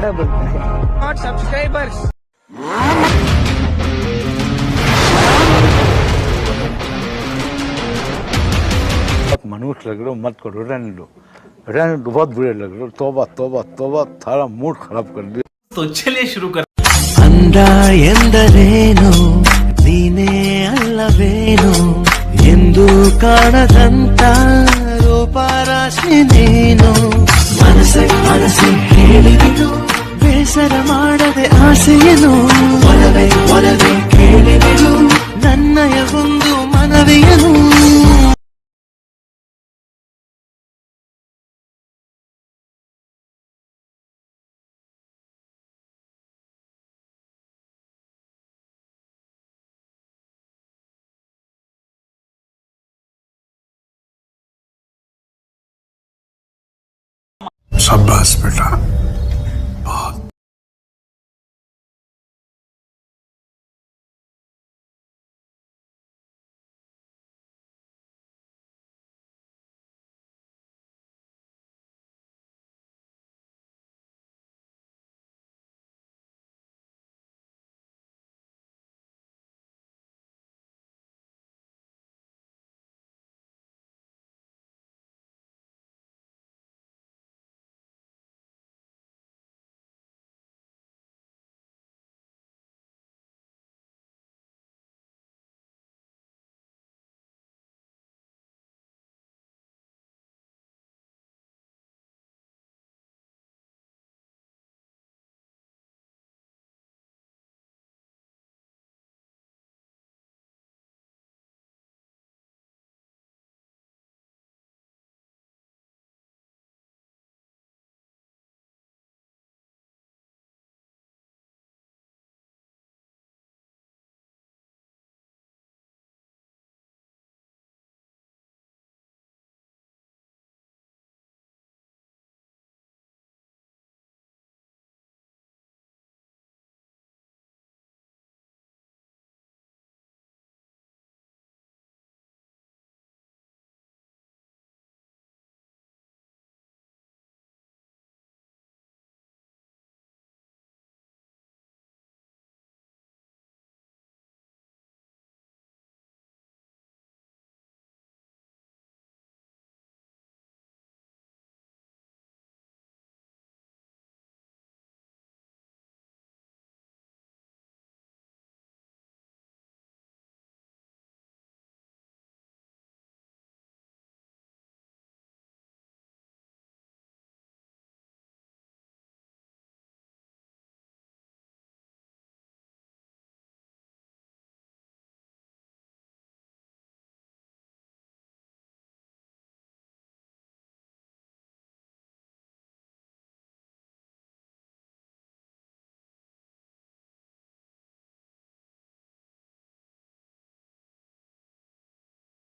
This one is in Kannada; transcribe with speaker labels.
Speaker 1: ಕನ್ನಡ ಬರುತ್ತೆ.
Speaker 2: Not subscribers.
Speaker 3: मनुष्य लग रहे मत करो, रहने दो बहुत बुरे लग रहे हो. तौबा तौबा तौबा, थारा मूड खराब कर दिया.
Speaker 4: तो चलिए शुरू कर.
Speaker 5: ಅಂದ ಎಂದರೇನು ನೀನೇ ಅಲ್ಲವೇನು ಎಂದು ಕಾಣದಂತ ರೂಪರಾಶಿ ನೀನು ಮನಸ್ಸೆ ಮನಸ್ಸೆ ಹೇಳಿದೆನು ಬೇಸರ ಮಾಡದೆ ಆಸೆಯನು ಒಲವೇ ಒಲವೇ ಕೇಳಿದೆನು ನನ್ನಯ ಒಂದು ಮನವಿಯನು.
Speaker 6: शाबाश बेटा.